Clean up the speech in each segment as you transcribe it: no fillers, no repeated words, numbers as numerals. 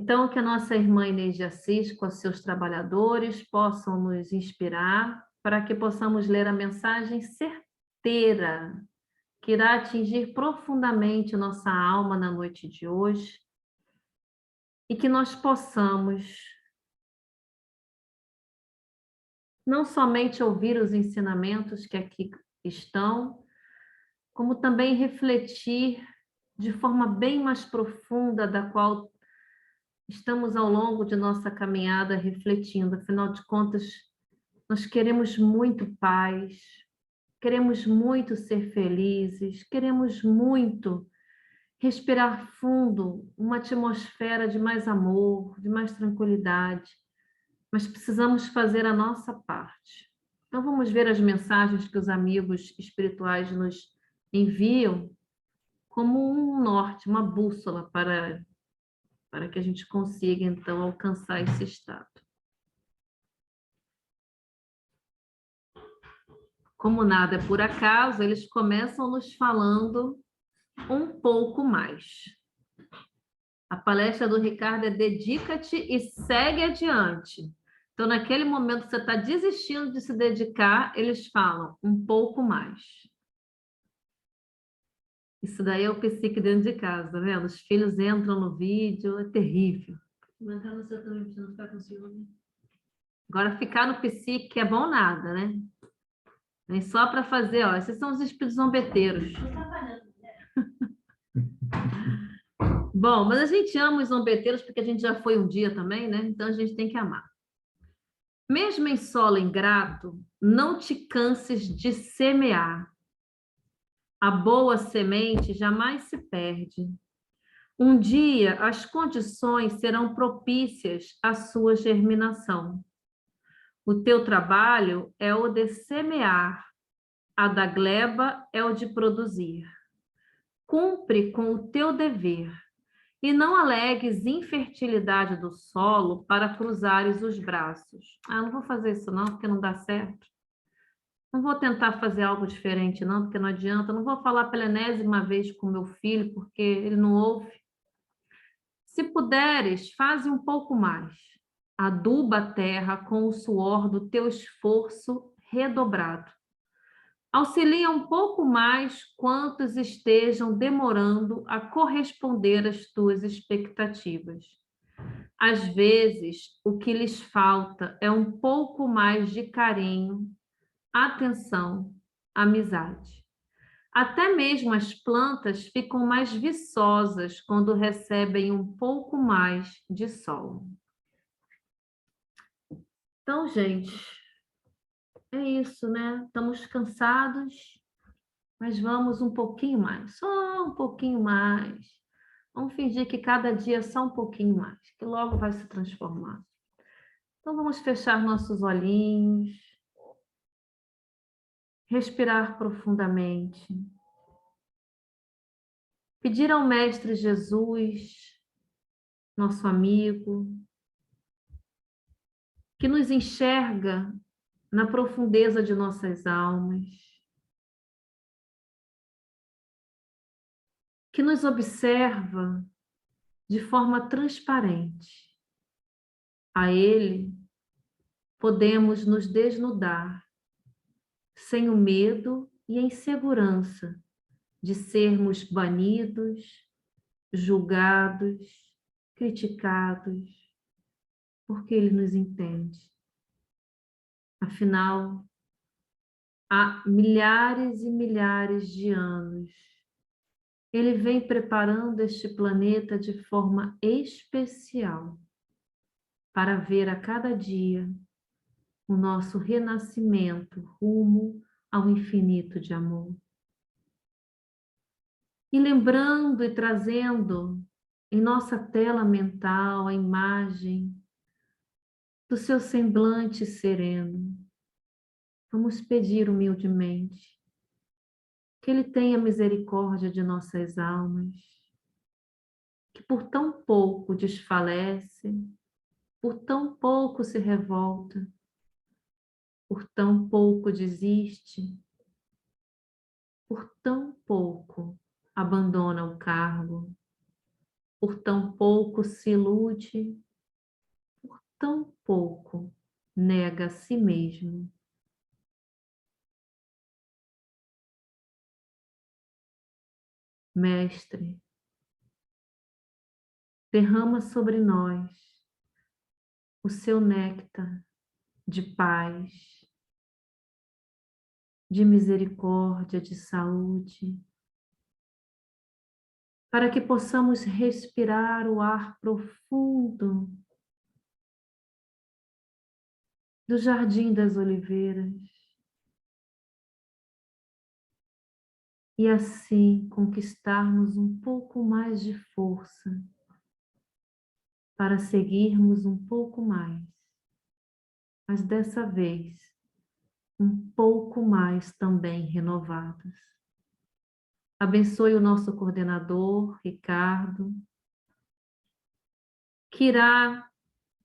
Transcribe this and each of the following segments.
Então, que a nossa irmã Inês de Assis, com os seus trabalhadores, possam nos inspirar para que possamos ler a mensagem certeira que irá atingir profundamente nossa alma na noite de hoje e que nós possamos não somente ouvir os ensinamentos que aqui estão, como também refletir de forma bem mais profunda da qual estamos ao longo de nossa caminhada refletindo. Afinal de contas, nós queremos muito paz, queremos muito ser felizes, queremos muito respirar fundo, uma atmosfera de mais amor, de mais tranquilidade, mas precisamos fazer a nossa parte. Então vamos ver as mensagens que os amigos espirituais nos enviam como um norte, uma bússola para que a gente consiga, então, alcançar esse estado. Como nada é por acaso, eles começam nos falando um pouco mais. A palestra do Ricardo é dedica-te e segue adiante. Então, naquele momento que você está desistindo de se dedicar, eles falam um pouco mais. Isso daí é o psique dentro de casa, tá vendo? Os filhos entram no vídeo, é terrível. Entrar no seu também, para não ficar com ciúme. Agora, ficar no psique é bom nada, né? Nem só para fazer, ó, esses são os espíritos zombeteiros. Bom, mas a gente ama os zombeteiros porque a gente já foi um dia também, né? Então a gente tem que amar. Mesmo em solo ingrato, não te canses de semear. A boa semente jamais se perde. Um dia as condições serão propícias à sua germinação. O teu trabalho é o de semear, a da gleba é o de produzir. Cumpre com o teu dever e não alegues infertilidade do solo para cruzares os braços. Ah, não vou fazer isso não, porque não dá certo. Não vou tentar fazer algo diferente não, porque não adianta. Não vou falar pela enésima vez com meu filho, porque ele não ouve. Se puderes, faze um pouco mais. Aduba a terra com o suor do teu esforço redobrado. Auxilia um pouco mais quantos estejam demorando a corresponder às tuas expectativas. Às vezes, o que lhes falta é um pouco mais de carinho, atenção, amizade. Até mesmo as plantas ficam mais viçosas quando recebem um pouco mais de sol. Então, gente, é isso, né? Estamos cansados, mas vamos um pouquinho mais, só um pouquinho mais. Vamos fingir que cada dia é só um pouquinho mais, que logo vai se transformar. Então, vamos fechar nossos olhinhos, respirar profundamente, pedir ao Mestre Jesus, nosso amigo, que nos enxerga na profundeza de nossas almas, que nos observa de forma transparente. A Ele podemos nos desnudar, sem o medo e a insegurança de sermos banidos, julgados, criticados, porque Ele nos entende. Afinal, há milhares e milhares de anos, Ele vem preparando este planeta de forma especial para ver a cada dia o nosso renascimento rumo ao infinito de amor. E lembrando e trazendo em nossa tela mental a imagem do seu semblante sereno, vamos pedir humildemente que Ele tenha misericórdia de nossas almas, que por tão pouco desfalece, por tão pouco se revolta, por tão pouco desiste, por tão pouco abandona o cargo, por tão pouco se ilude, por tão pouco nega a si mesmo. Mestre, derrama sobre nós o seu néctar de paz, de misericórdia, de saúde, para que possamos respirar o ar profundo do Jardim das Oliveiras e assim conquistarmos um pouco mais de força para seguirmos um pouco mais, mas dessa vez um pouco mais também renovados. Abençoe o nosso coordenador, Ricardo, que irá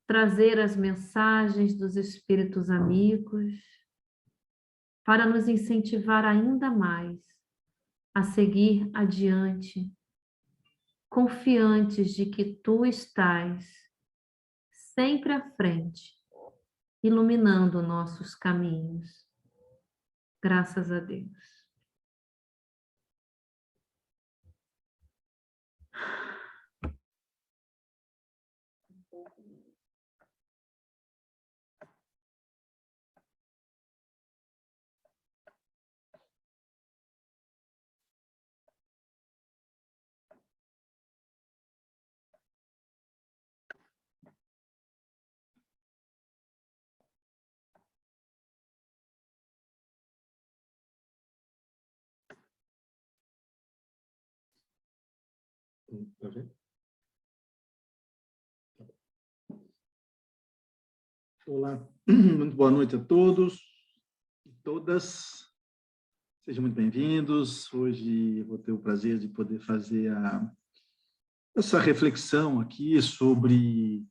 trazer as mensagens dos espíritos amigos para nos incentivar ainda mais a seguir adiante, confiantes de que tu estás sempre à frente, iluminando nossos caminhos. Graças a Deus. Olá, muito boa noite a todos e todas. Sejam muito bem-vindos. Hoje vou ter o prazer de poder fazer essa reflexão aqui sobre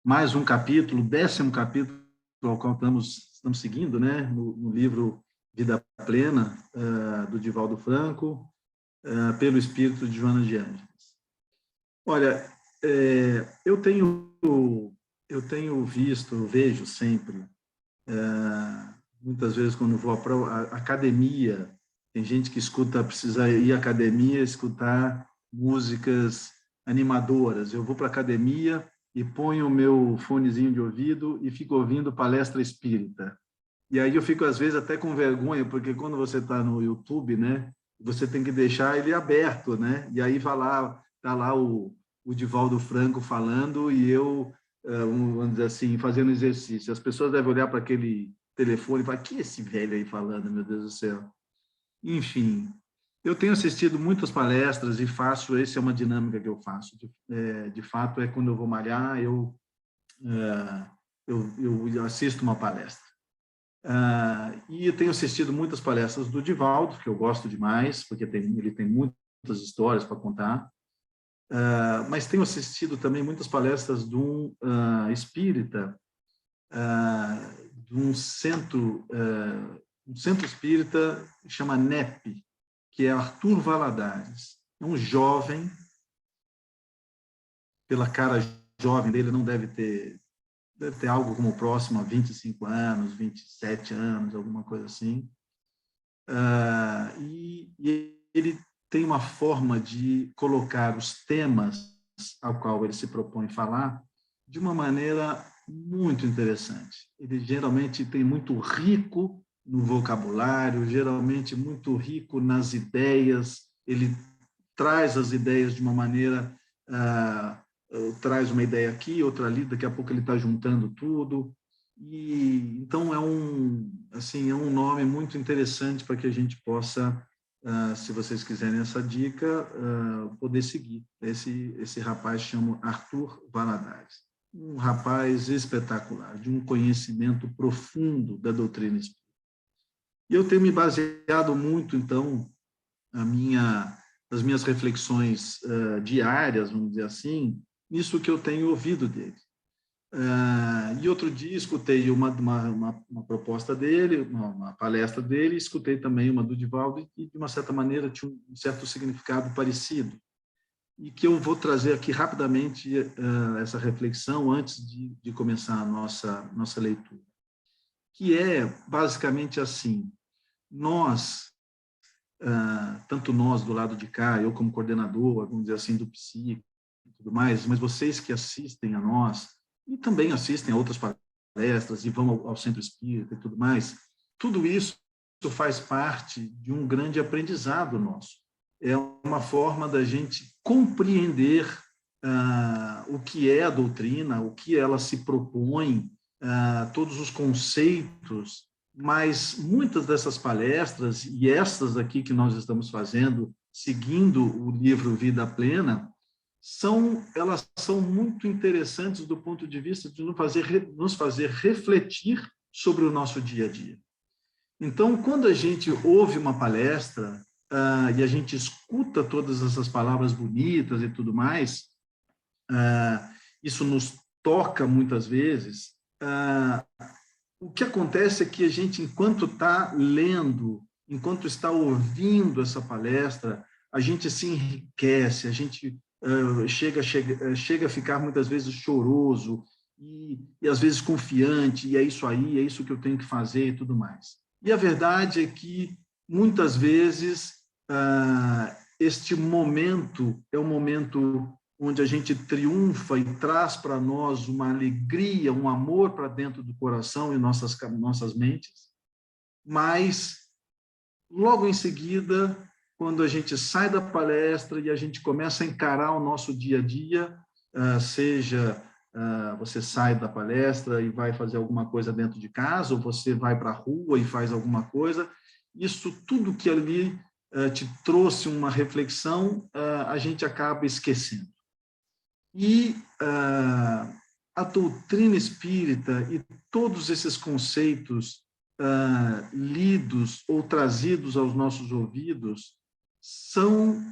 mais um capítulo, 10º capítulo, ao qual estamos seguindo, né, no livro Vida Plena, do Divaldo Franco, pelo espírito de Joana de Ângeles. Olha, eu tenho visto, eu vejo sempre, muitas vezes quando vou à academia, tem gente que precisa ir à academia escutar músicas animadoras. Eu vou para a academia e ponho o meu fonezinho de ouvido e fico ouvindo palestra espírita. E aí eu fico, às vezes, até com vergonha, porque quando você está no YouTube, né, você tem que deixar ele aberto, né? E aí tá lá o Divaldo Franco falando e eu, vamos dizer assim, fazendo exercício. As pessoas devem olhar para aquele telefone e falar, que é esse velho aí falando, meu Deus do céu? Enfim, eu tenho assistido muitas palestras e essa é uma dinâmica que eu faço. De fato, quando eu vou malhar, eu assisto uma palestra. E eu tenho assistido muitas palestras do Divaldo, que eu gosto demais, porque ele tem muitas histórias para contar, mas tenho assistido também muitas palestras de um espírita, de um centro espírita que chama NEP, que é Arthur Valadares. É um jovem, pela cara jovem dele, não deve ter algo como próximo a 25 anos, 27 anos, alguma coisa assim. E ele tem uma forma de colocar os temas ao qual ele se propõe falar de uma maneira muito interessante. Ele geralmente tem muito rico no vocabulário, geralmente muito rico nas ideias, ele traz as ideias de uma maneira, traz uma ideia aqui, outra ali, daqui a pouco ele está juntando tudo. E então é um nome muito interessante para que a gente possa, se vocês quiserem essa dica, poder seguir. Esse rapaz chama Arthur Valadares, um rapaz espetacular, de um conhecimento profundo da doutrina espírita. E eu tenho me baseado muito, então, as minhas reflexões diárias, vamos dizer assim, nisso que eu tenho ouvido dele. E outro dia escutei uma proposta dele, uma palestra dele, escutei também uma do Divaldo, e de uma certa maneira tinha um certo significado parecido. e que eu vou trazer aqui rapidamente essa reflexão antes de começar a nossa leitura, que é basicamente assim: nós, tanto nós do lado de cá, eu como coordenador, vamos dizer assim, do PSI e tudo mais, mas vocês que assistem a nós, e também assistem a outras palestras e vão ao Centro Espírita e tudo mais, tudo isso faz parte de um grande aprendizado nosso. É uma forma da gente compreender o que é a doutrina, o que ela se propõe, todos os conceitos, mas muitas dessas palestras, e essas aqui que nós estamos fazendo, seguindo o livro Vida Plena, elas são muito interessantes do ponto de vista de nos fazer refletir sobre o nosso dia a dia. Então, quando a gente ouve uma palestra e a gente escuta todas essas palavras bonitas e tudo mais, isso nos toca muitas vezes. O que acontece é que a gente, enquanto está lendo, enquanto está ouvindo essa palestra, a gente se enriquece, a gente chega a ficar muitas vezes choroso e às vezes confiante, e é isso aí, é isso que eu tenho que fazer e tudo mais. E a verdade é que, muitas vezes, este momento é um momento onde a gente triunfa e traz para nós uma alegria, um amor para dentro do coração e nossas mentes, mas, logo em seguida, quando a gente sai da palestra e a gente começa a encarar o nosso dia a dia, seja você sai da palestra e vai fazer alguma coisa dentro de casa, ou você vai para a rua e faz alguma coisa, isso tudo que ali te trouxe uma reflexão, a gente acaba esquecendo. E a doutrina espírita e todos esses conceitos lidos ou trazidos aos nossos ouvidos são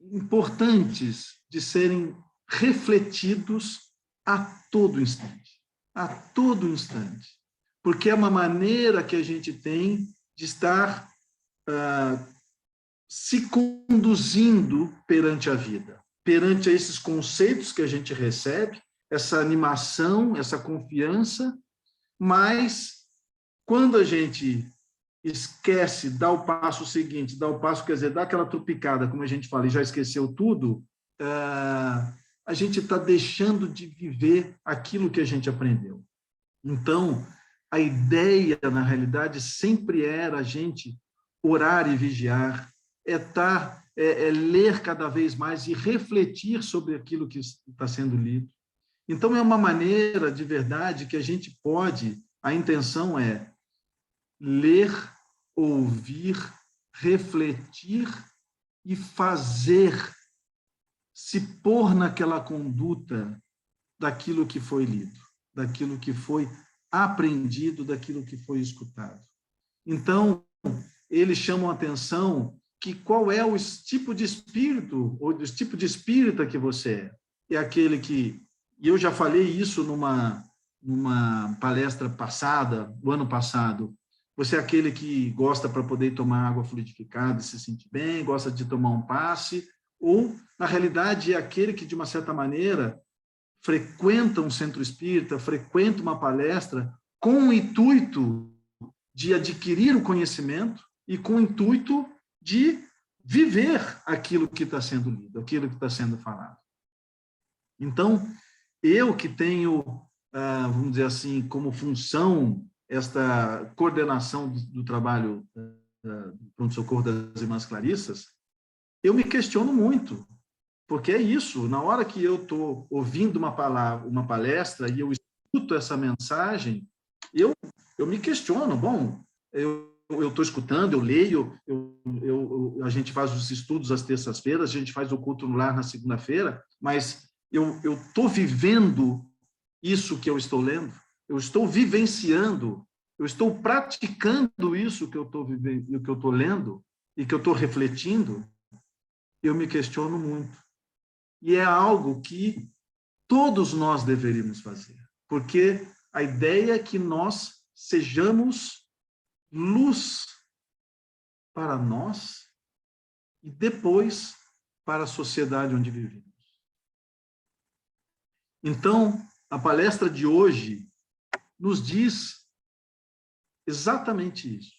importantes de serem refletidos a todo instante, porque é uma maneira que a gente tem de estar se conduzindo perante a vida, perante esses conceitos que a gente recebe, essa animação, essa confiança, mas quando a gente esquece, dá o passo seguinte, dá o passo, quer dizer, dá aquela tropicada, como a gente fala, e já esqueceu tudo, a gente está deixando de viver aquilo que a gente aprendeu. Então, a ideia, na realidade, sempre era a gente orar e vigiar, é ler cada vez mais e refletir sobre aquilo que está sendo lido. Então, é uma maneira, de verdade, que a gente pode, a intenção é ler, ouvir, refletir e fazer, se pôr naquela conduta daquilo que foi lido, daquilo que foi aprendido, daquilo que foi escutado. Então, eles chamam a atenção que qual é o tipo de espírito, ou o tipo de espírita que você é. É aquele que, e eu já falei isso numa palestra passada, do ano passado, você é aquele que gosta para poder tomar água fluidificada e se sentir bem, gosta de tomar um passe, ou, na realidade, é aquele que, de uma certa maneira, frequenta um centro espírita, frequenta uma palestra com o intuito de adquirir o conhecimento e com o intuito de viver aquilo que está sendo lido, aquilo que está sendo falado. Então, eu que tenho, vamos dizer assim, como função esta coordenação do trabalho do pronto-socorro das Irmãs Clarissas, eu me questiono muito, porque é isso, na hora que eu estou ouvindo uma palestra e eu escuto essa mensagem, eu me questiono, bom, eu estou escutando, eu leio, a gente faz os estudos às terças-feiras, a gente faz o culto no lar na segunda-feira, mas eu estou vivendo isso que eu estou lendo, eu estou vivenciando, eu estou praticando isso que eu estou vivendo, que eu estou lendo e que eu estou refletindo, eu me questiono muito. E é algo que todos nós deveríamos fazer, porque a ideia é que nós sejamos luz para nós e depois para a sociedade onde vivemos. Então, a palestra de hoje nos diz exatamente isso.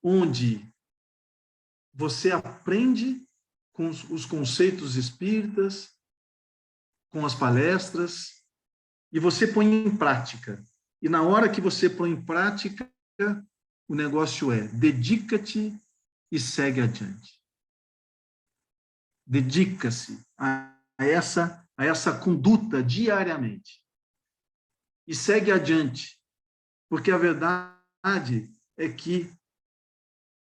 Onde você aprende com os conceitos espíritas, com as palestras, e você põe em prática. E na hora que você põe em prática, o negócio é: dedica-te e segue adiante. Dedica-se a essa conduta diariamente. E segue adiante. Porque a verdade é que,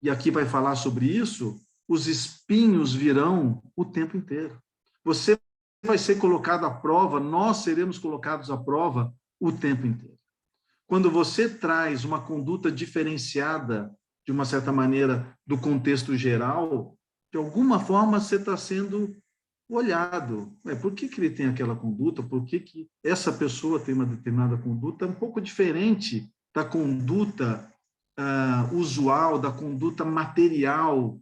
e aqui vai falar sobre isso, os espinhos virão o tempo inteiro. Você vai ser colocado à prova, nós seremos colocados à prova o tempo inteiro. Quando você traz uma conduta diferenciada, de uma certa maneira, do contexto geral, de alguma forma você está sendo olhado. Por que ele tem aquela conduta? Por que essa pessoa tem uma determinada conduta um pouco diferente da conduta usual, da conduta material,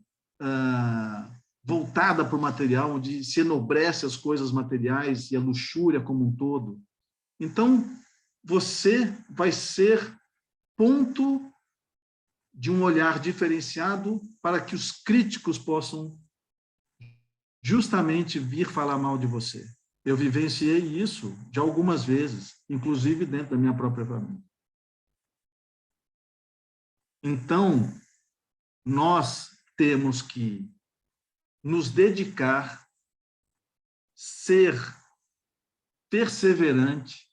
voltada para o material, onde se enobrece as coisas materiais e a luxúria como um todo. Então, você vai ser ponto de um olhar diferenciado para que os críticos possam justamente vir falar mal de você. Eu vivenciei isso de algumas vezes, inclusive dentro da minha própria família. Então, nós temos que nos dedicar, ser perseverante,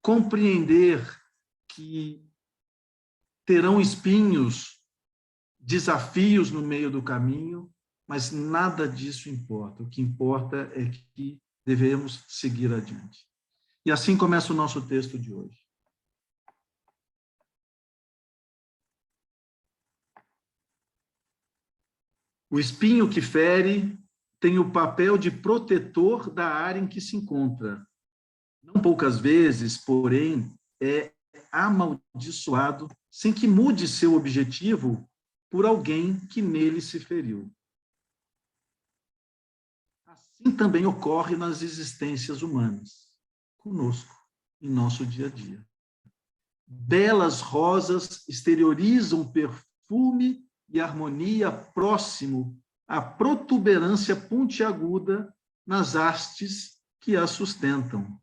compreender que terão espinhos, desafios no meio do caminho, mas nada disso importa. O que importa é que devemos seguir adiante. E assim começa o nosso texto de hoje. O espinho que fere tem o papel de protetor da área em que se encontra. Não poucas vezes, porém, é amaldiçoado sem que mude seu objetivo por alguém que nele se feriu. Assim também ocorre nas existências humanas, conosco, em nosso dia a dia. Belas rosas exteriorizam perfume e harmonia próximo à protuberância pontiaguda nas hastes que a sustentam.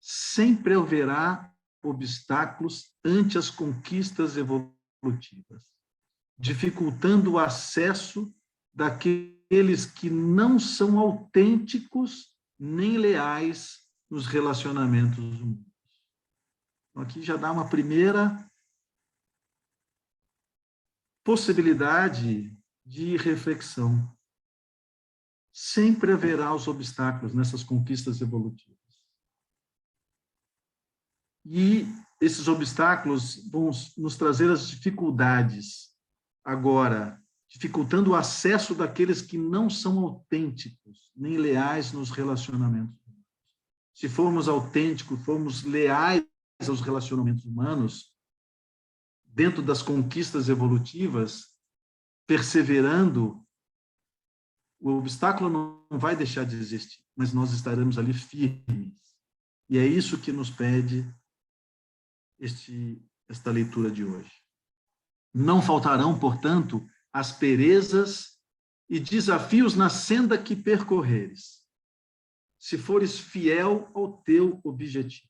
Sempre haverá obstáculos ante as conquistas evolutivas, dificultando o acesso daqueles que não são autênticos nem leais nos relacionamentos humanos. Então, aqui já dá uma primeira possibilidade de reflexão. Sempre haverá os obstáculos nessas conquistas evolutivas. E esses obstáculos vão nos trazer as dificuldades. Agora, dificultando o acesso daqueles que não são autênticos, nem leais nos relacionamentos humanos. Se formos autênticos, formos leais aos relacionamentos humanos, dentro das conquistas evolutivas, perseverando, o obstáculo não vai deixar de existir, mas nós estaremos ali firmes. E é isso que nos pede esta leitura de hoje. Não faltarão, portanto, asperezas e desafios na senda que percorreres, se fores fiel ao teu objetivo.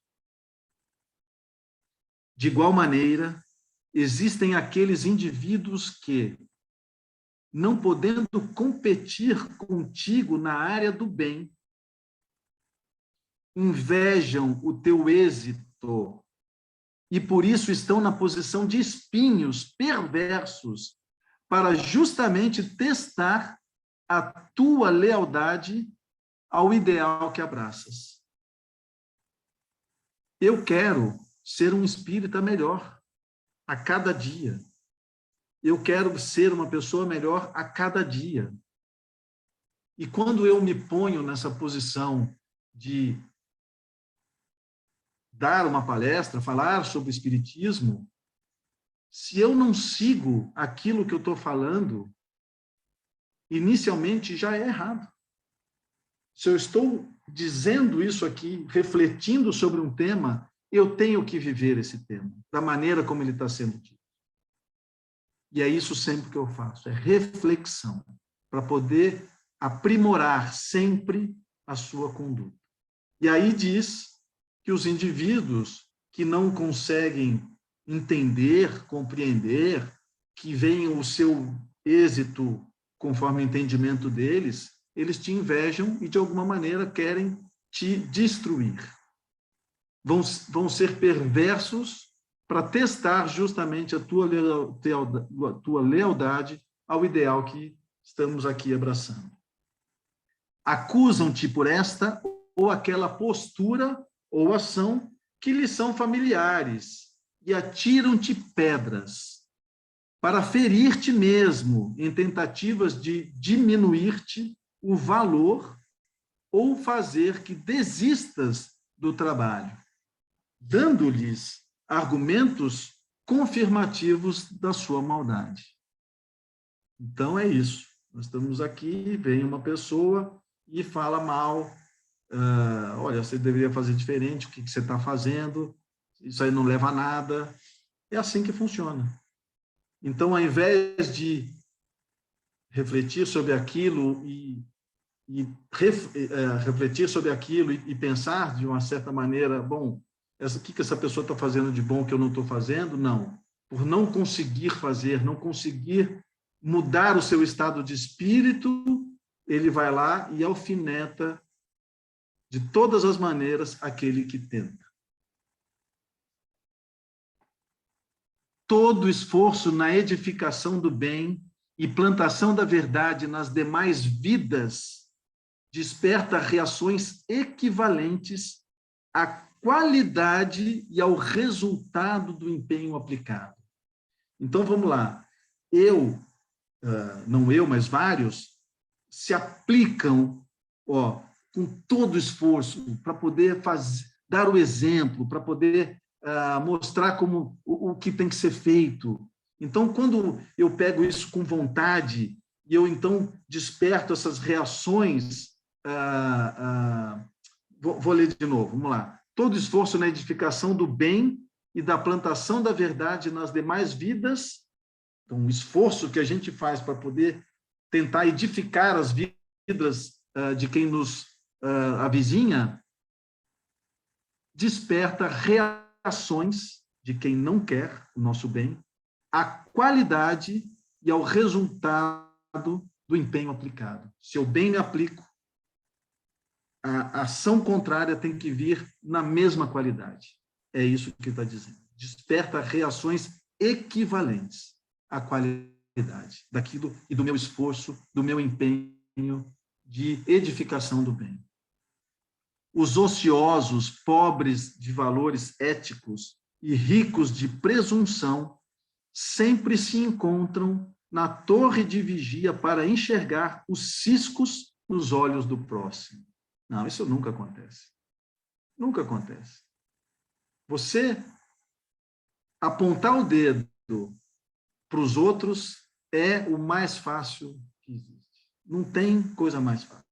De igual maneira, existem aqueles indivíduos que, não podendo competir contigo na área do bem, invejam o teu êxito e por isso estão na posição de espinhos perversos para justamente testar a tua lealdade ao ideal que abraças. Eu quero ser um espírita melhor a cada dia. Eu quero ser uma pessoa melhor a cada dia. E quando eu me ponho nessa posição de dar uma palestra, falar sobre o espiritismo, se eu não sigo aquilo que eu estou falando, inicialmente já é errado. Se eu estou dizendo isso aqui, refletindo sobre um tema, eu tenho que viver esse tema, da maneira como ele está sendo dito. E é isso sempre que eu faço, é reflexão, para poder aprimorar sempre a sua conduta. E aí diz que os indivíduos que não conseguem entender, compreender, que veem o seu êxito conforme o entendimento deles, eles te invejam e, de alguma maneira, querem te destruir. Vão ser perversos para testar justamente a tua lealdade ao ideal que estamos aqui abraçando. Acusam-te por esta ou aquela postura ou ação que lhes são familiares e atiram-te pedras para ferir-te mesmo em tentativas de diminuir-te o valor ou fazer que desistas do trabalho, dando-lhes argumentos confirmativos da sua maldade. Então é isso. Nós estamos aqui, vem uma pessoa e fala mal, olha, você deveria fazer diferente, o que você está fazendo, isso aí não leva a nada. É assim que funciona. Então, ao invés de refletir sobre aquilo refletir sobre aquilo e pensar de uma certa maneira, bom, o que essa pessoa está fazendo de bom que eu não estou fazendo? Não. Por não conseguir fazer, não conseguir mudar o seu estado de espírito, ele vai lá e alfineta de todas as maneiras aquele que tenta. Todo esforço na edificação do bem e plantação da verdade nas demais vidas desperta reações equivalentes à qualidade e ao resultado do empenho aplicado. Então, vamos lá. Não eu, mas vários, se aplicam com todo esforço para poder dar o exemplo, para poder mostrar como o que tem que ser feito. Então, quando eu pego isso com vontade e eu, então, desperto essas reações, vou ler de novo, vamos lá. Todo esforço na edificação do bem e da plantação da verdade nas demais vidas, então, o esforço que a gente faz para poder tentar edificar as vidas de quem nos avizinha, desperta reações de quem não quer o nosso bem, à qualidade e ao resultado do empenho aplicado. Se eu bem me aplico, a ação contrária tem que vir na mesma qualidade. É isso que está dizendo. Desperta reações equivalentes à qualidade daquilo e do meu esforço, do meu empenho de edificação do bem. Os ociosos, pobres de valores éticos e ricos de presunção, sempre se encontram na torre de vigia para enxergar os ciscos nos olhos do próximo. Não, isso nunca acontece. Nunca acontece. Você apontar o dedo para os outros é o mais fácil que existe. Não tem coisa mais fácil.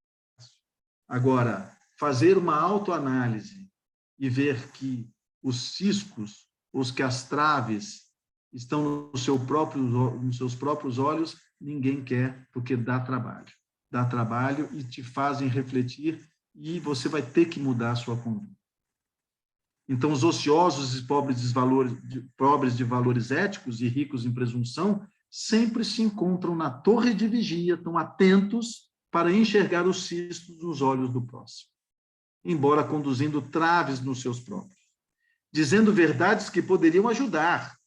Agora, fazer uma autoanálise e ver que os ciscos, que as traves estão nos seus próprios olhos, ninguém quer, porque dá trabalho. Dá trabalho e te fazem refletir e você vai ter que mudar a sua conduta. Então, os ociosos e pobres de valores éticos e ricos em presunção sempre se encontram na torre de vigia, estão atentos para enxergar os cistos nos olhos do próximo, embora conduzindo traves nos seus próprios, dizendo verdades que poderiam ajudar.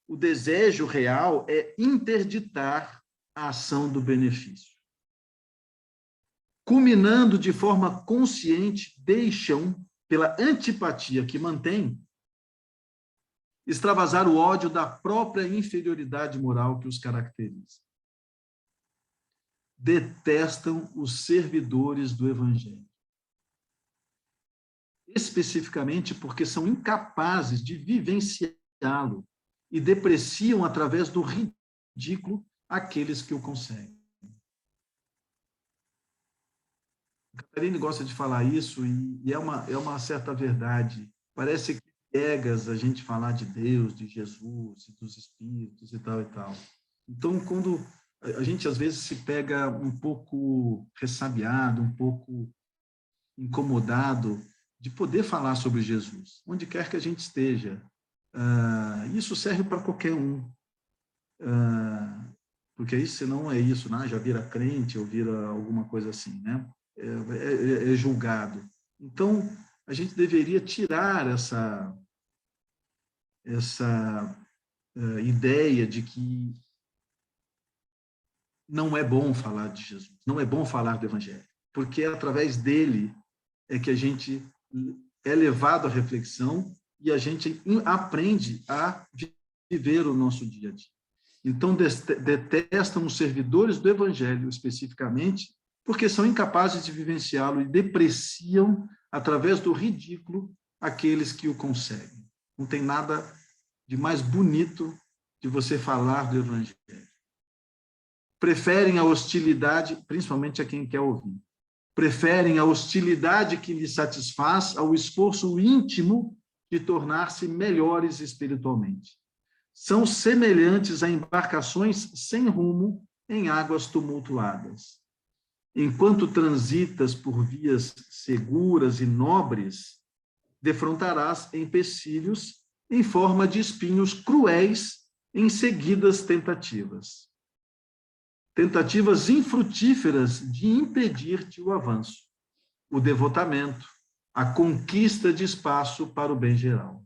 O desejo real é interditar a ação do benefício. Culminando de forma consciente, deixam, pela antipatia que mantém, extravasar o ódio da própria inferioridade moral que os caracteriza. Detestam os servidores do Evangelho, especificamente porque são incapazes de vivenciá-lo e depreciam através do ridículo aqueles que o conseguem. Karine gosta de falar isso e é uma certa verdade. Parece que piegas a gente falar de Deus, de Jesus, dos Espíritos e tal e tal. Então, quando a gente às vezes se pega um pouco ressabiado, um pouco incomodado de poder falar sobre Jesus, onde quer que a gente esteja. Isso serve para qualquer um. Porque aí, senão é isso, né? Já vira crente ou vira alguma coisa assim, né? É julgado. Então, a gente deveria tirar essa ideia de que não é bom falar de Jesus, não é bom falar do Evangelho, porque é através dele é que a gente é levado à reflexão e a gente aprende a viver o nosso dia a dia. Então, detestam os servidores do Evangelho, especificamente, porque são incapazes de vivenciá-lo e depreciam, através do ridículo, aqueles que o conseguem. Não tem nada de mais bonito de você falar do Evangelho. Preferem a hostilidade, principalmente a quem quer ouvir. Preferem a hostilidade que lhes satisfaz ao esforço íntimo de tornar-se melhores espiritualmente. São semelhantes a embarcações sem rumo em águas tumultuadas. Enquanto transitas por vias seguras e nobres, defrontarás empecilhos em forma de espinhos cruéis em seguidas tentativas. Tentativas infrutíferas de impedir-te o avanço, o devotamento, a conquista de espaço para o bem geral.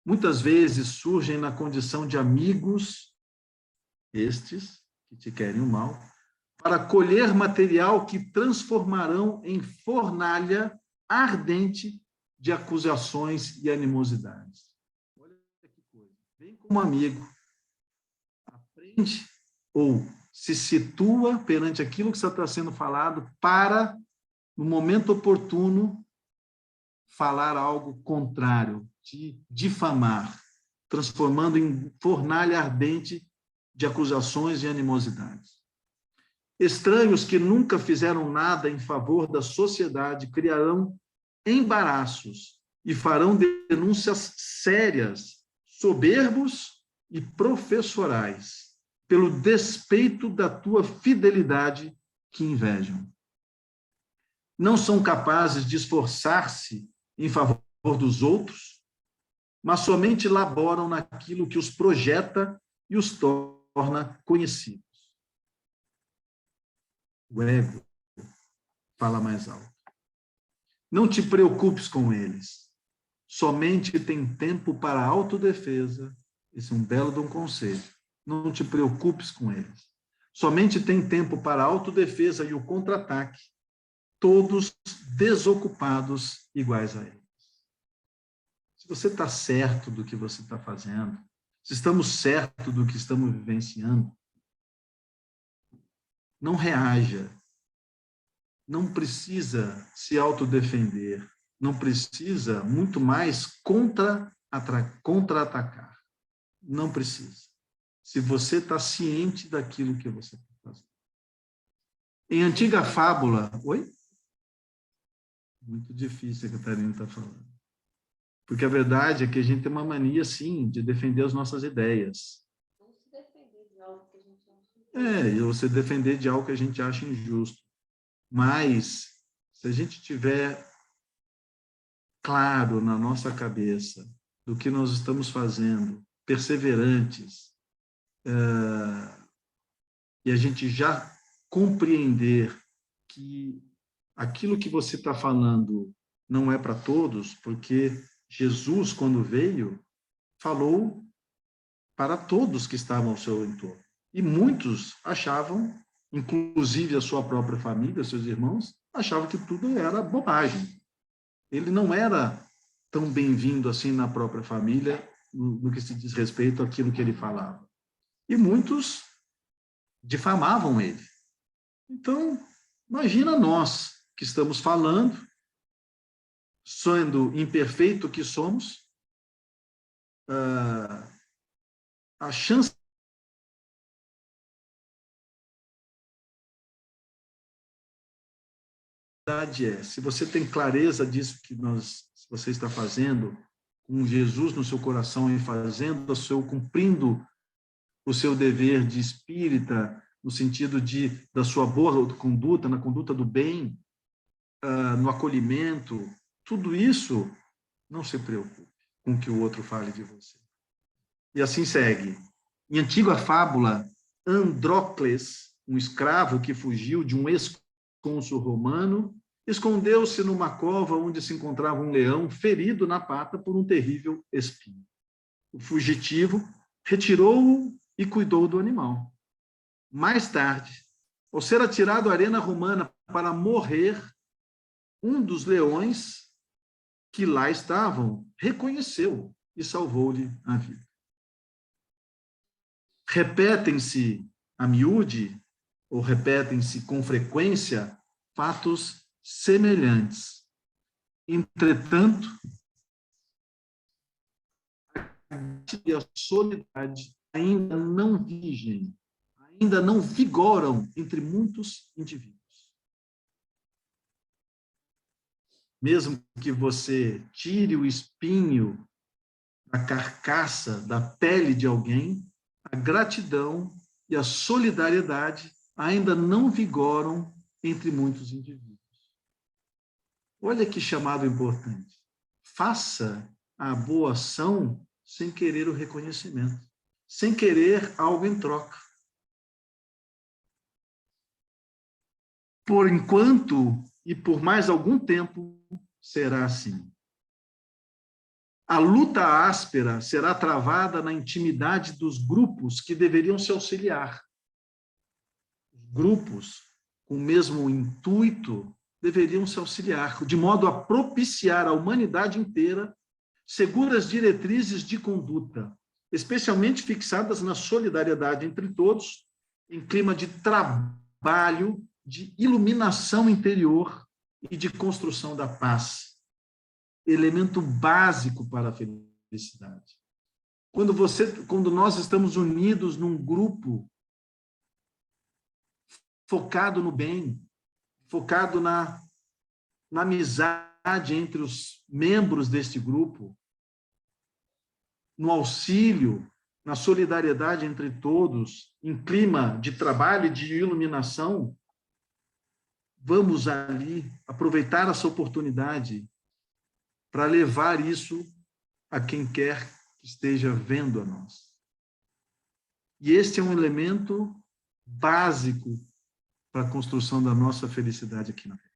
Muitas vezes surgem na condição de amigos, estes que te querem o mal, para colher material que transformarão em fornalha ardente de acusações e animosidades. Olha que coisa. Vem como amigo, aprende ou se situa perante aquilo que está sendo falado para, no momento oportuno, falar algo contrário, de difamar, transformando em fornalha ardente de acusações e animosidades. Estranhos que nunca fizeram nada em favor da sociedade criarão embaraços e farão denúncias sérias, soberbos e professorais, pelo despeito da tua fidelidade que invejam. Não são capazes de esforçar-se em favor dos outros, mas somente laboram naquilo que os projeta e os torna conhecidos. O ego fala mais alto. Não te preocupes com eles. Somente tem tempo para a autodefesa. Esse é um belo de um conselho. Não te preocupes com eles. Somente tem tempo para a autodefesa e o contra-ataque. Todos desocupados iguais a eles. Se você está certo do que você está fazendo, se estamos certos do que estamos vivenciando, não reaja. Não precisa se autodefender, não precisa, muito mais, contra-atacar. Não precisa. Se você está ciente daquilo que você está fazendo. Em antiga fábula... Oi? Muito difícil a Catarina está falando. Porque a verdade é que a gente tem uma mania, sim, de defender as nossas ideias. Não se defender de algo que a gente acha injusto. E você defender de algo que a gente acha injusto. Mas, se a gente tiver claro na nossa cabeça do que nós estamos fazendo, perseverantes, e a gente já compreender que aquilo que você está falando não é para todos, porque Jesus, quando veio, falou para todos que estavam ao seu entorno. E muitos achavam, inclusive a sua própria família, seus irmãos, achavam que tudo era bobagem. Ele não era tão bem-vindo assim na própria família, no que se diz respeito àquilo que ele falava. E muitos difamavam ele. Então, imagina nós que estamos falando, sendo imperfeito que somos, a chance verdade é, se você tem clareza disso você está fazendo, com Jesus no seu coração e cumprindo o seu dever de espírita, no sentido da sua boa conduta, na conduta do bem, no acolhimento, tudo isso, não se preocupe com o que o outro fale de você. E assim segue. Em antiga fábula, Andrócles, um escravo que fugiu de um ex-cônsul romano, escondeu-se numa cova onde se encontrava um leão ferido na pata por um terrível espinho. O fugitivo retirou-o e cuidou do animal. Mais tarde, ao ser atirado à arena romana para morrer, um dos leões que lá estavam reconheceu e salvou-lhe a vida. Repetem-se a miúde, ou repetem-se com frequência, fatos semelhantes. Entretanto, a solidariedade ainda não vigem, ainda não vigoram entre muitos indivíduos. Mesmo que você tire o espinho da carcaça, da pele de alguém, a gratidão e a solidariedade ainda não vigoram entre muitos indivíduos. Olha que chamado importante. Faça a boa ação sem querer o reconhecimento, sem querer algo em troca. Por enquanto e por mais algum tempo será assim. A luta áspera será travada na intimidade dos grupos que deveriam se auxiliar. Grupos com o mesmo intuito deveriam se auxiliar, de modo a propiciar à humanidade inteira seguras diretrizes de conduta, especialmente fixadas na solidariedade entre todos, em clima de trabalho, de iluminação interior e de construção da paz. Elemento básico para a felicidade. Quando nós estamos unidos num grupo focado no bem, focado na amizade entre os membros deste grupo, no auxílio, na solidariedade entre todos, em clima de trabalho e de iluminação, vamos ali aproveitar essa oportunidade para levar isso a quem quer que esteja vendo a nós. E este é um elemento básico para a construção da nossa felicidade aqui na Terra.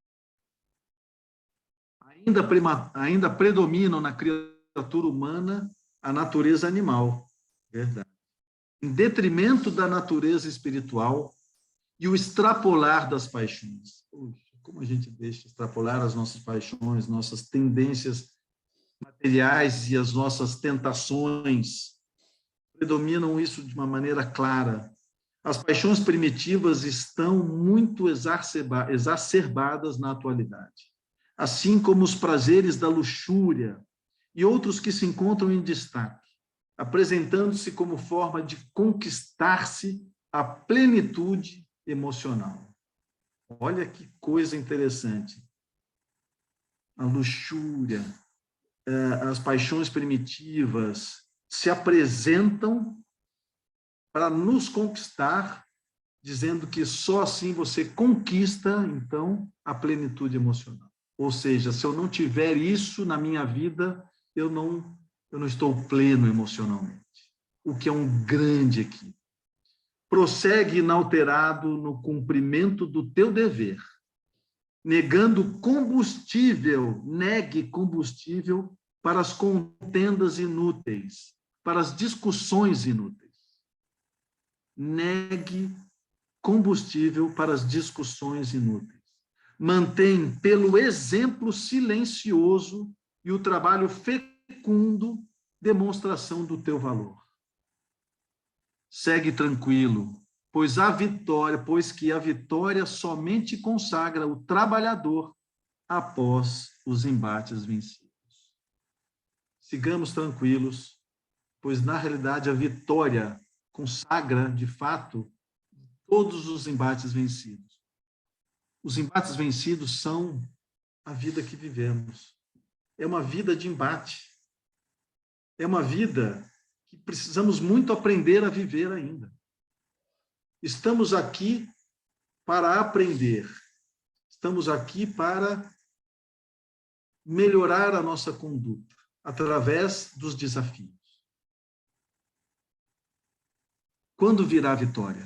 Ainda predominam na criatura humana a natureza animal, verdade, em detrimento da natureza espiritual e o extrapolar das paixões. Puxa, como a gente deixa extrapolar as nossas paixões, nossas tendências materiais e as nossas tentações predominam isso de uma maneira clara. As paixões primitivas estão muito exacerbadas na atualidade, assim como os prazeres da luxúria e outros que se encontram em destaque, apresentando-se como forma de conquistar-se a plenitude emocional. Olha que coisa interessante. A luxúria, as paixões primitivas se apresentam para nos conquistar, dizendo que só assim você conquista, então, a plenitude emocional. Ou seja, se eu não tiver isso na minha vida, eu não estou pleno emocionalmente. O que é um grande equívoco. Prossegue inalterado no cumprimento do teu dever, negando combustível, negue combustível para as contendas inúteis, para as discussões inúteis. Negue combustível para as discussões inúteis. Mantém pelo exemplo silencioso e o trabalho fecundo demonstração do teu valor. Segue tranquilo, pois que a vitória somente consagra o trabalhador após os embates vencidos. Sigamos tranquilos, pois na realidade a vitória consagra, de fato, todos os embates vencidos. os embates vencidos são a vida que vivemos. É uma vida de embate. É uma vida que precisamos muito aprender a viver ainda. Estamos aqui para aprender. Estamos aqui para melhorar a nossa conduta através dos desafios. Quando virá a vitória?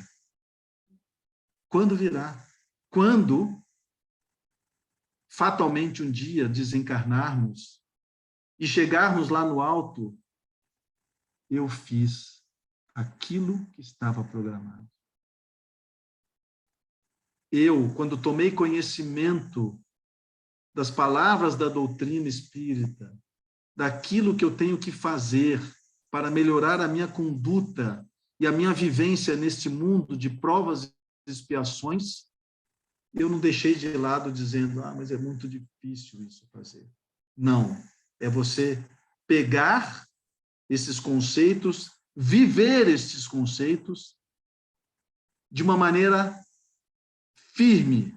Quando virá? Quando, fatalmente, um dia desencarnarmos e chegarmos lá no alto, eu fiz aquilo que estava programado. Eu, quando tomei conhecimento das palavras da doutrina espírita, daquilo que eu tenho que fazer para melhorar a minha conduta e a minha vivência neste mundo de provas e expiações, eu não deixei de lado dizendo, mas é muito difícil isso fazer. Não, é você pegar esses conceitos, viver estes conceitos de uma maneira firme,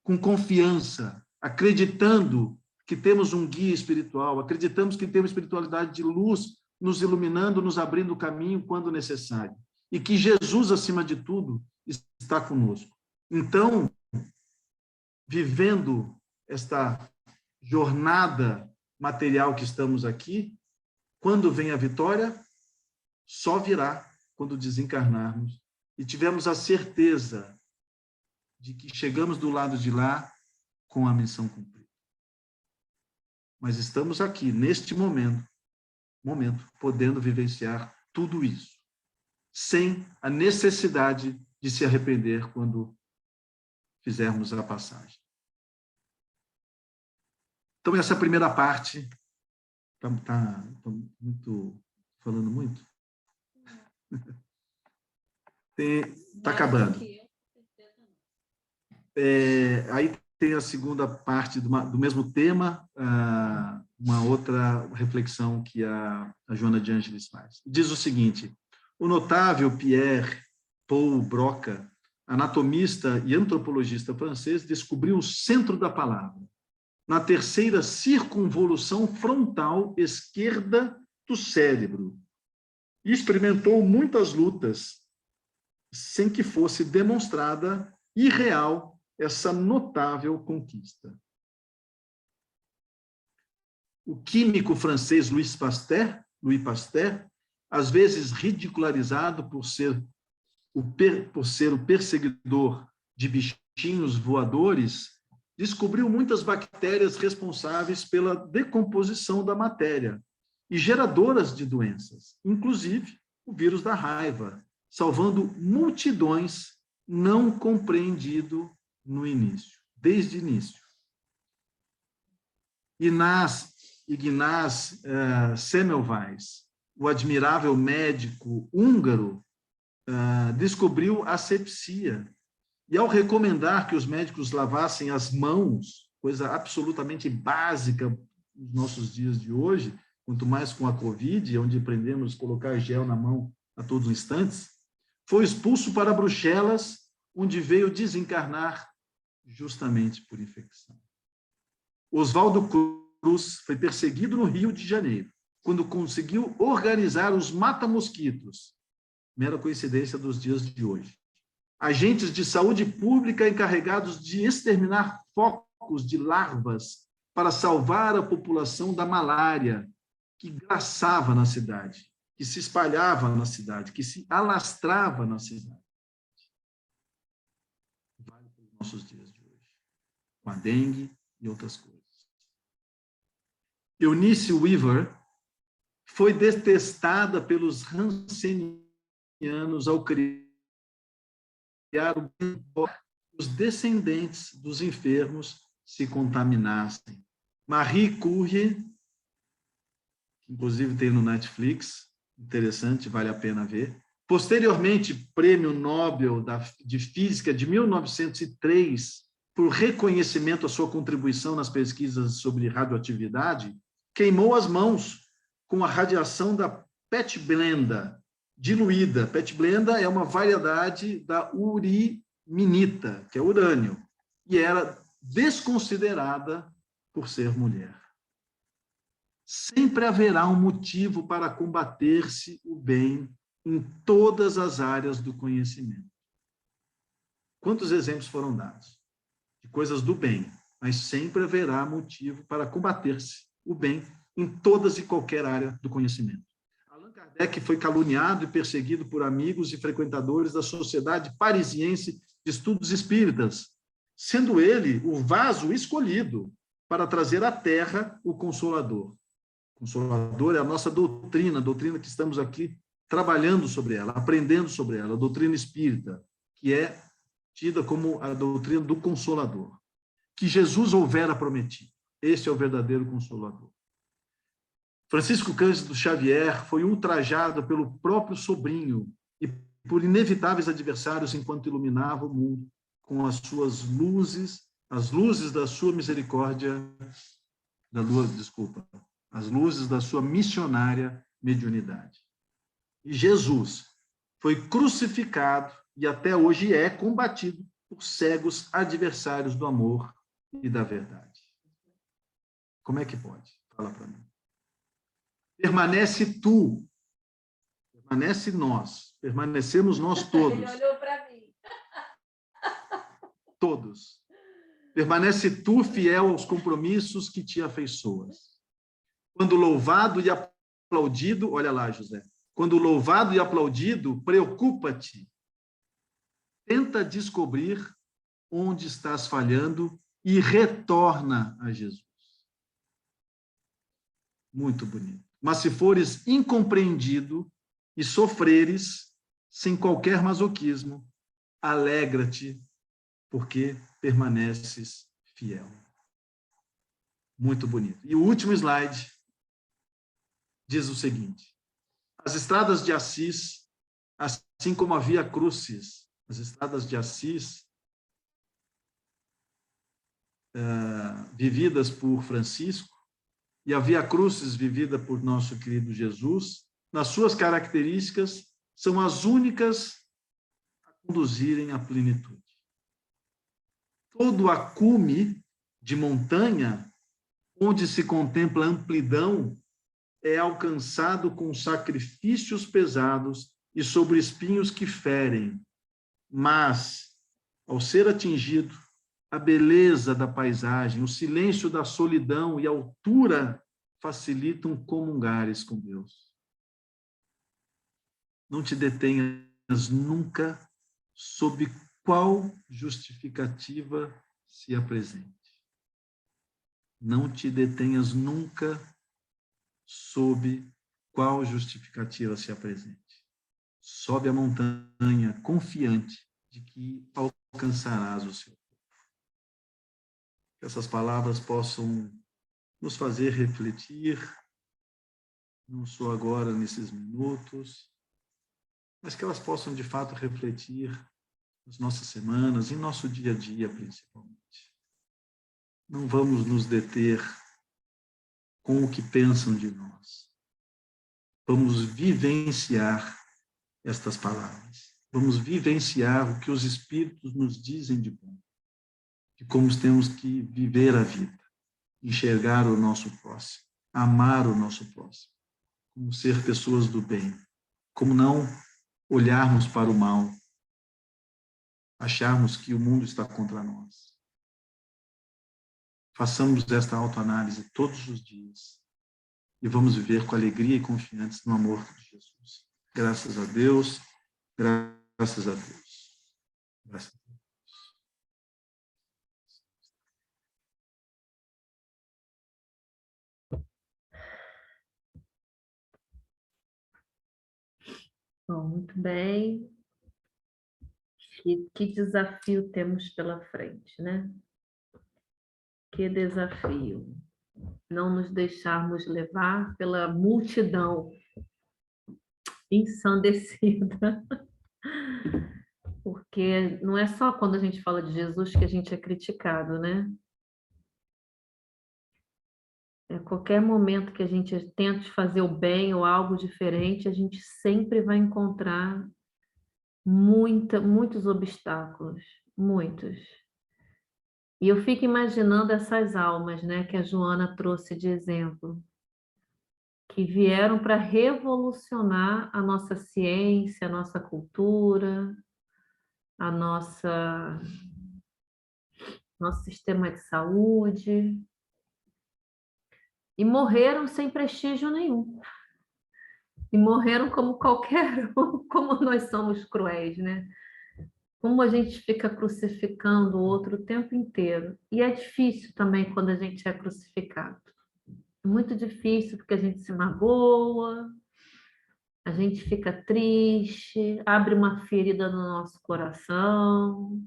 com confiança, acreditando que temos um guia espiritual, acreditamos que temos espiritualidade de luz nos iluminando, nos abrindo o caminho quando necessário. E que Jesus, acima de tudo, está conosco. Então, vivendo esta jornada material que estamos aqui, quando vem a vitória, só virá quando desencarnarmos e tivermos a certeza de que chegamos do lado de lá com a missão cumprida. Mas estamos aqui, neste momento, podendo vivenciar tudo isso, sem a necessidade de se arrepender quando fizermos a passagem. Então, essa primeira parte, falando muito? Está acabando. Aí tem a segunda parte do mesmo tema, uma outra reflexão que a Joana de Ângeles faz. Diz o seguinte: o notável Pierre Paul Broca, anatomista e antropologista francês, descobriu o centro da palavra, na terceira circunvolução frontal esquerda do cérebro, e experimentou muitas lutas sem que fosse demonstrada irreal essa notável conquista. O químico francês Louis Pasteur, às vezes ridicularizado por ser o perseguidor de bichinhos voadores, descobriu muitas bactérias responsáveis pela decomposição da matéria e geradoras de doenças, inclusive o vírus da raiva, salvando multidões, não compreendido desde o início. Ignaz Semmelweis, o admirável médico húngaro, descobriu a asepsia. E ao recomendar que os médicos lavassem as mãos, coisa absolutamente básica nos nossos dias de hoje, quanto mais com a Covid, onde aprendemos a colocar gel na mão a todos os instantes, foi expulso para Bruxelas, onde veio desencarnar justamente por infecção. Oswaldo Cruz foi perseguido no Rio de Janeiro, quando conseguiu organizar os mata-mosquitos, mera coincidência dos dias de hoje. Agentes de saúde pública encarregados de exterminar focos de larvas para salvar a população da malária, que graçava na cidade, que se espalhava na cidade, que se alastrava na cidade. Vale para os nossos dias de hoje, com a dengue e outras coisas. Eunice Weaver foi detestada pelos rancenianos ao criar os descendentes dos enfermos se contaminassem. Marie Curie, que inclusive tem no Netflix, interessante, vale a pena ver. Posteriormente, Prêmio Nobel de Física de 1903, por reconhecimento à sua contribuição nas pesquisas sobre radioatividade, queimou as mãos com a radiação da petblenda diluída. Petblenda é uma variedade da minita, que é urânio, e era desconsiderada por ser mulher. Sempre haverá um motivo para combater-se o bem em todas as áreas do conhecimento. Quantos exemplos foram dados de coisas do bem, mas sempre haverá motivo para combater-se o bem em todas e qualquer área do conhecimento. Allan Kardec foi caluniado e perseguido por amigos e frequentadores da Sociedade Parisiense de Estudos Espíritas, sendo ele o vaso escolhido para trazer à Terra o Consolador. O Consolador é a nossa doutrina, a doutrina que estamos aqui trabalhando sobre ela, aprendendo sobre ela, a doutrina espírita, que é tida como a doutrina do Consolador, que Jesus houvera prometido. Este é o verdadeiro Consolador. Francisco Cândido Xavier foi ultrajado pelo próprio sobrinho e por inevitáveis adversários enquanto iluminava o mundo com as suas luzes, as luzes da sua misericórdia, as luzes da sua missionária mediunidade. E Jesus foi crucificado e até hoje é combatido por cegos adversários do amor e da verdade. Como é que pode? Fala para mim. Permanece tu, permanece nós, permanecemos nós todos. Ele olhou para mim. Todos. Permanece tu fiel aos compromissos que te afeiçoas. Quando louvado e aplaudido, olha lá, José, quando louvado e aplaudido, preocupa-te. Tenta descobrir onde estás falhando e retorna a Jesus. Muito bonito. Mas se fores incompreendido e sofreres sem qualquer masoquismo, alegra-te, porque permaneces fiel. Muito bonito. E o último slide diz o seguinte: as estradas de Assis, assim como a Via Crucis, as estradas de Assis, vividas por Francisco, e a Via Crucis vivida por nosso querido Jesus, nas suas características, são as únicas a conduzirem à plenitude. Todo acume de montanha, onde se contempla a amplidão, é alcançado com sacrifícios pesados e sobre espinhos que ferem, mas, ao ser atingido, a beleza da paisagem, o silêncio da solidão e a altura facilitam comungares com Deus. Não te detenhas nunca sob qual justificativa se apresente. Não te detenhas nunca sob qual justificativa se apresente. Sobe a montanha confiante de que alcançarás o seu. Que essas palavras possam nos fazer refletir, não só agora nesses minutos, mas que elas possam de fato refletir nas nossas semanas, em nosso dia a dia principalmente. Não vamos nos deter com o que pensam de nós. Vamos vivenciar estas palavras. Vamos vivenciar o que os Espíritos nos dizem de bom, de como temos que viver a vida, enxergar o nosso próximo, amar o nosso próximo, como ser pessoas do bem, como não olharmos para o mal, acharmos que o mundo está contra nós. Façamos esta autoanálise todos os dias e vamos viver com alegria e confiantes no amor de Jesus. Graças a Deus, graças a Deus. Graças a Deus. Bom, muito bem. Que desafio temos pela frente, né? Que desafio. Não nos deixarmos levar pela multidão ensandecida. Porque não é só quando a gente fala de Jesus que a gente é criticado, né? A qualquer momento que a gente tente fazer o bem ou algo diferente, a gente sempre vai encontrar muitos obstáculos, muitos. E eu fico imaginando essas almas, né, que a Joana trouxe de exemplo, que vieram para revolucionar a nossa ciência, a nossa cultura, a nosso sistema de saúde, e morreram sem prestígio nenhum. E morreram como qualquer um, como nós somos cruéis, né? Como a gente fica crucificando o outro o tempo inteiro. E é difícil também quando a gente é crucificado. É muito difícil porque a gente se magoa, a gente fica triste, abre uma ferida no nosso coração.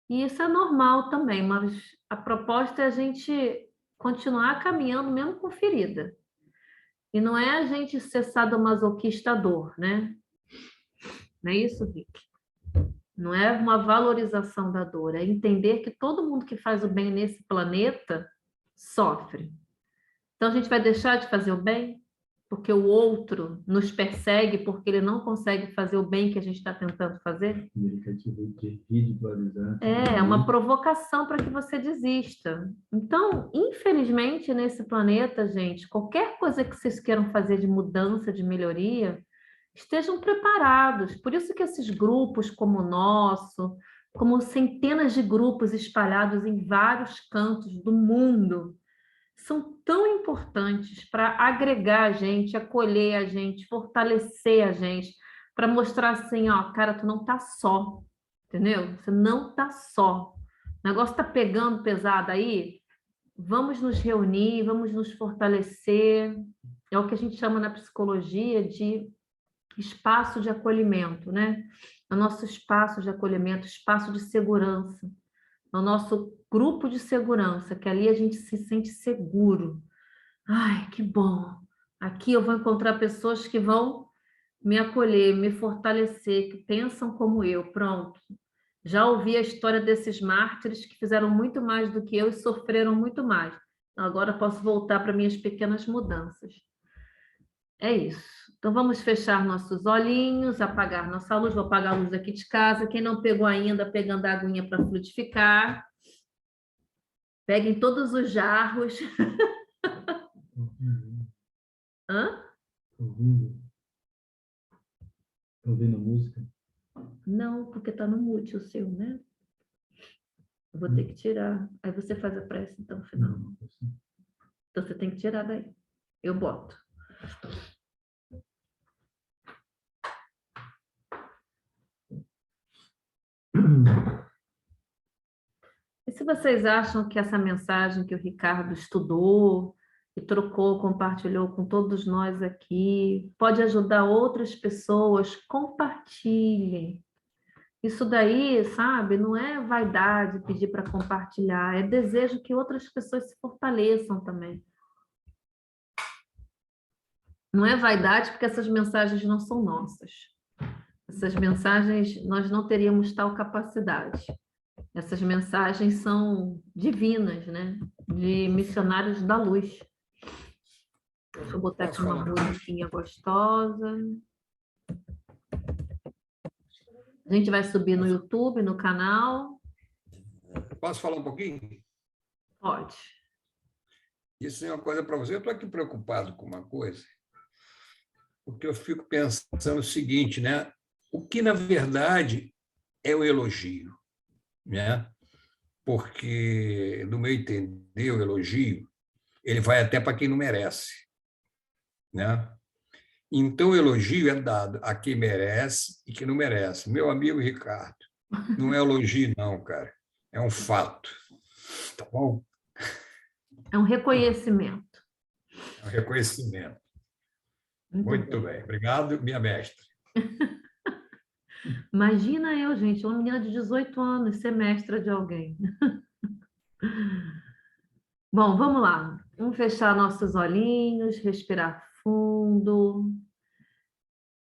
E isso é normal também, mas a proposta é a gente continuar caminhando mesmo com ferida. E não é a gente ser sadomasoquista dor, né? Não é isso, Rick? Não é uma valorização da dor, é entender que todo mundo que faz o bem nesse planeta sofre. Então a gente vai deixar de fazer o bem porque o outro nos persegue porque ele não consegue fazer o bem que a gente está tentando fazer? É uma provocação para que você desista. Então, infelizmente, nesse planeta, gente, qualquer coisa que vocês queiram fazer de mudança, de melhoria, estejam preparados. Por isso que esses grupos como o nosso, como centenas de grupos espalhados em vários cantos do mundo, são tão importantes para agregar a gente, acolher a gente, fortalecer a gente, para mostrar assim, ó, cara, tu não tá só, entendeu? Você não tá só. O negócio tá pegando pesado aí, vamos nos reunir, vamos nos fortalecer. É o que a gente chama na psicologia de espaço de acolhimento, né? O nosso espaço de acolhimento, espaço de segurança, no nosso grupo de segurança, que ali a gente se sente seguro. Ai, que bom! Aqui eu vou encontrar pessoas que vão me acolher, me fortalecer, que pensam como eu. Pronto. Já ouvi a história desses mártires que fizeram muito mais do que eu e sofreram muito mais. Agora posso voltar para minhas pequenas mudanças. É isso. Então vamos fechar nossos olhinhos, apagar nossa luz. Vou apagar a luz aqui de casa. Quem não pegou ainda, pegando a aguinha para fluidificar. Peguem todos os jarros. Hã? Ouvindo música? Não, porque está no mute o seu, né? Eu vou ter que tirar. Aí você faz a prece, então, no final. Então você tem que tirar daí. Eu boto. E se vocês acham que essa mensagem que o Ricardo estudou e trocou, compartilhou com todos nós aqui, pode ajudar outras pessoas, compartilhem. Isso daí, sabe, não é vaidade pedir para compartilhar, é desejo que outras pessoas se fortaleçam também. Não é vaidade porque essas mensagens não são nossas. Essas mensagens, nós não teríamos tal capacidade. Essas mensagens são divinas, né? De missionários da luz. Deixa eu botar aqui uma musiquinha gostosa. A gente vai subir no YouTube, no canal. Posso falar um pouquinho? Pode. Isso é uma coisa para você. Eu estou aqui preocupado com uma coisa, porque eu fico pensando o seguinte, né? O que, na verdade, é o elogio, né? Porque, no meu entender, o elogio ele vai até para quem não merece, né? Então, o elogio é dado a quem merece e quem não merece. Meu amigo Ricardo, não é elogio, não, cara. É um fato. Tá bom? É um reconhecimento. É um reconhecimento. Muito bem. Obrigado, minha mestre. Imagina eu, gente, uma menina de 18 anos ser mestra de alguém. Bom, vamos lá. Vamos fechar nossos olhinhos, respirar fundo.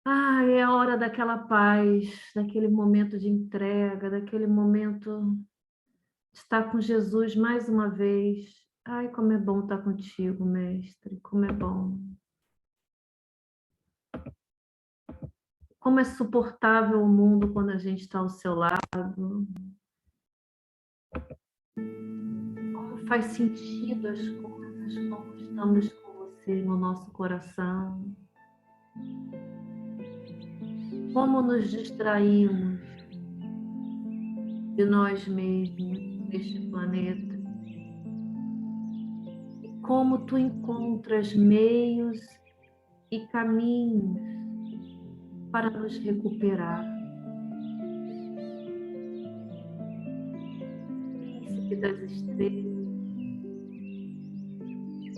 Ah, é a hora daquela paz, daquele momento de entrega, daquele momento de estar com Jesus mais uma vez. Ai, como é bom estar contigo, mestre, como é bom. Como é suportável o mundo quando a gente está ao seu lado. Como faz sentido as coisas quando estamos com você no nosso coração. Como nos distraímos de nós mesmos neste planeta. Como tu encontras meios e caminhos para nos recuperar. Príncipe das estrelas,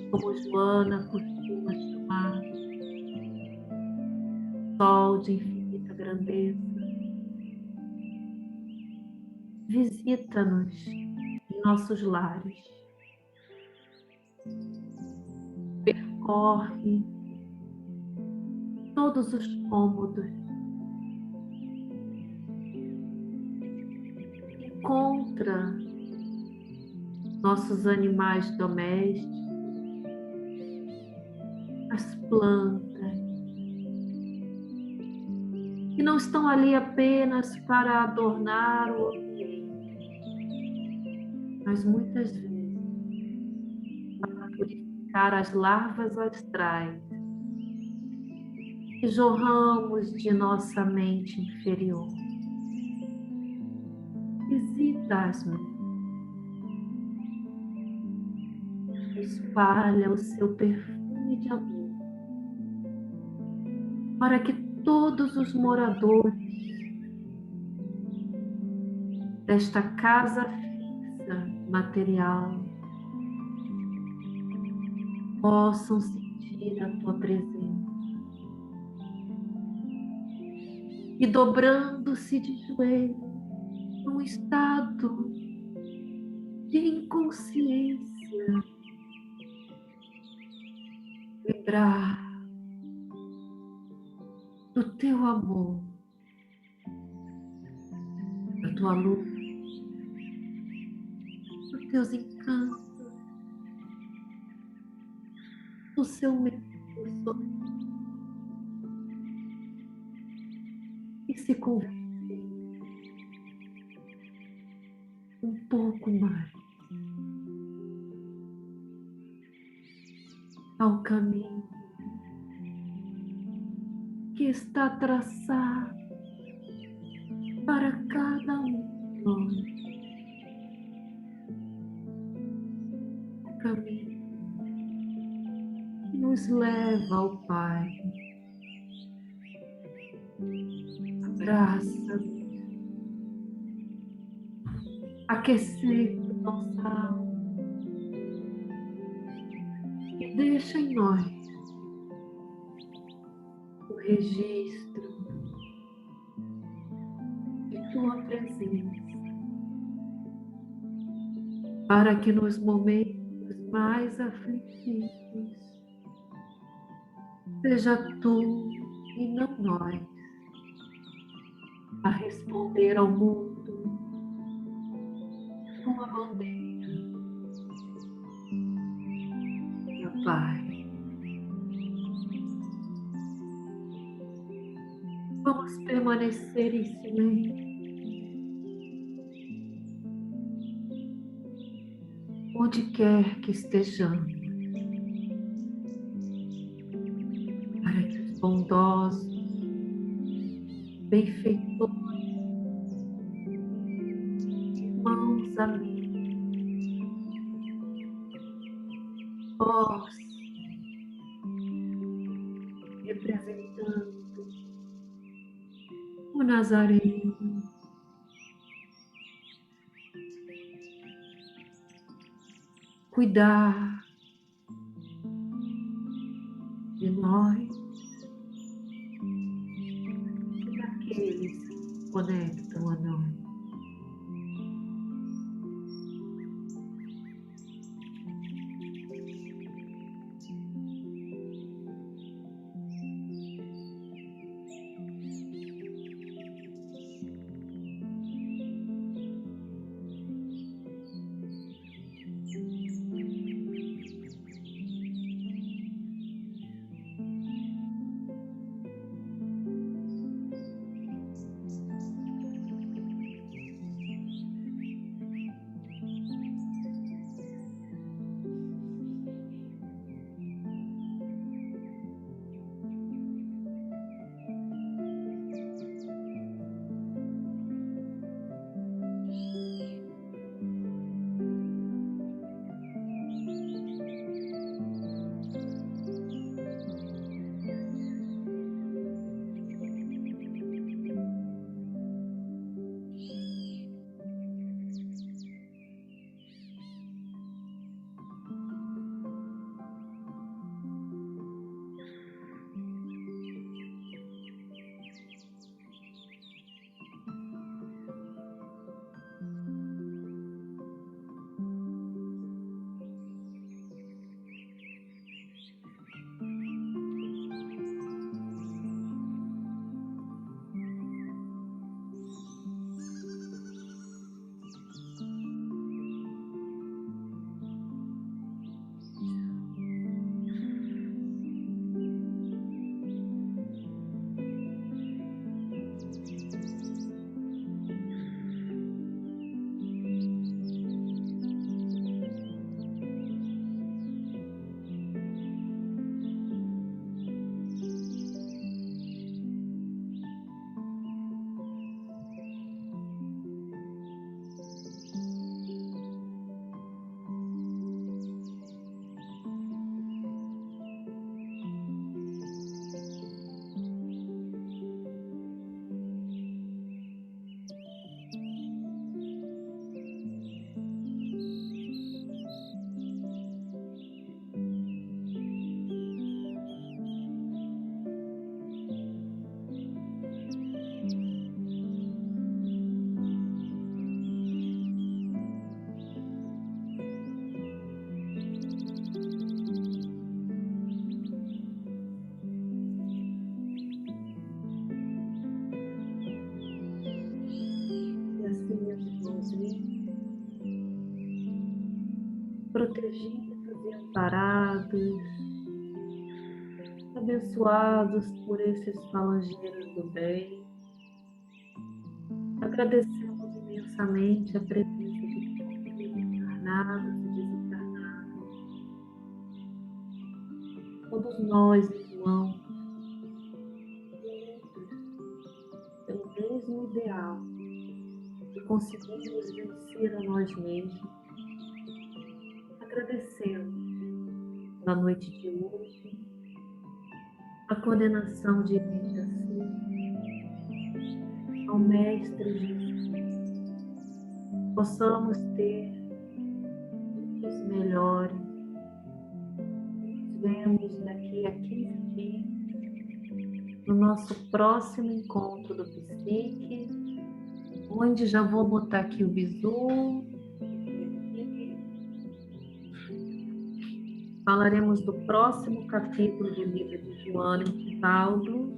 como Joana costuma chamar, sol de infinita grandeza, visita-nos em nossos lares, percorre todos os cômodos, encontra nossos animais domésticos, as plantas, que não estão ali apenas para adornar o ambiente, mas muitas vezes para purificar as larvas astrais que jorramos de nossa mente inferior. Visita-as, espalha o seu perfume de amor para que todos os moradores desta casa fixa material possam sentir a tua presença e dobrando-se de joelhos num estado de inconsciência, lembrar do teu amor, da tua luz, dos teus encantos, do seu sorriso e se converter um pouco mais ao caminho que está traçado para cada um de nós. O caminho que nos leva ao Pai. Abraça-nos, aquecendo nossa alma e deixa em nós o registro de tua presença, para que nos momentos mais aflitivos seja tu e não nós a responder ao mundo com a bandeira da paz. Vamos permanecer em silêncio, onde quer que estejamos, para que os bondosos, benfeitores, irmãos, amigos, vós, representando o Nazareno, cuidar de nós e daqueles que conectam a nós. protegidos e amparados, abençoados por esses falangeiros do bem. Agradecemos imensamente a presença de todos os encarnados e desencarnados, todos nós, irmãos, pelo mesmo ideal, e conseguimos vencer a nós mesmos. Agradecemos na noite de hoje a coordenação de Jaci, ao Mestre Jesus, possamos ter dias melhores. Nos vemos daqui a 15 dias no nosso próximo encontro do Psique, onde já vou botar aqui o bizu. Falaremos do próximo capítulo do livro de Joana e Divaldo,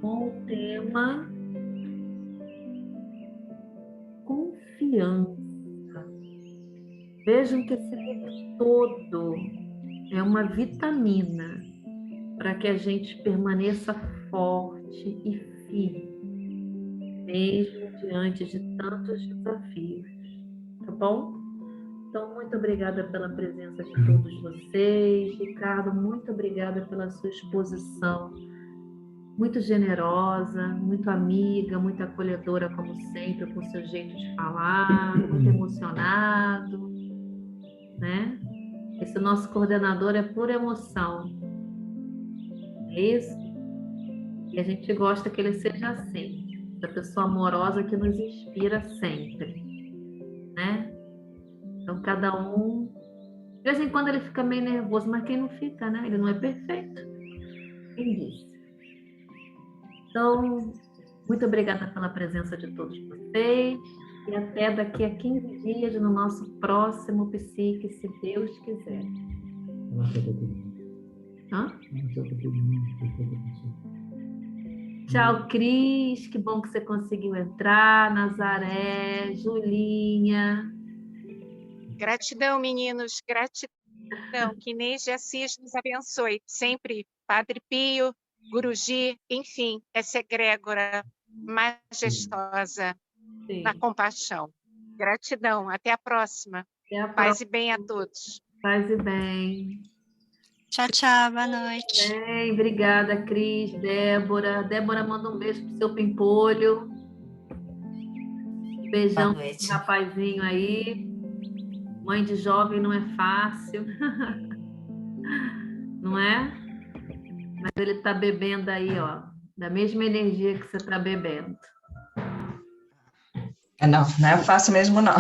com o tema confiança. Vejam que esse livro todo é uma vitamina para que a gente permaneça forte e firme, mesmo diante de tantos desafios, tá bom? Então, muito obrigada pela presença de todos vocês. Ricardo, muito obrigada pela sua exposição, muito generosa, muito amiga, muito acolhedora, como sempre, com seu jeito de falar, muito emocionado, né? Esse nosso coordenador é pura emoção. É isso? E a gente gosta que ele seja assim, essa pessoa amorosa que nos inspira sempre, né? Então, cada um... De vez em quando ele fica meio nervoso, mas quem não fica, né? Ele não é perfeito. Quem disse? Então, muito obrigada pela presença de todos vocês e até daqui a 15 dias no nosso próximo Psique, se Deus quiser. Hã? Tchau, Cris. Que bom que você conseguiu entrar. Nazaré, Julinha. Gratidão, meninos, gratidão. Que Inês de Assis nos abençoe. Sempre Padre Pio, Guruji, enfim, essa egrégora majestosa na compaixão. Gratidão. Até a próxima. Até a Paz próxima. e bem a todos. Paz e bem. Tchau, tchau. Boa noite. Bem, obrigada, Cris, Débora. Débora, manda um beijo pro seu pimpolho. Beijão pro rapazinho aí. Mãe de jovem não é fácil. Não é? Mas ele está bebendo aí, ó, da mesma energia que você está bebendo. Não, não é fácil mesmo, não.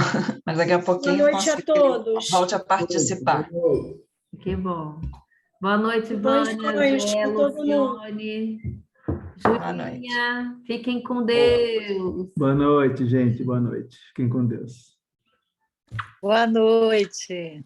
Mas daqui a pouquinho... Boa noite a todos. Volte a participar. Que bom. Boa noite, Bons Vânia, sonhos Zé, com todo mundo. Lucione. Boa noite. Julinha, fiquem com Deus. Boa noite, gente. Boa noite. Fiquem com Deus. Boa noite.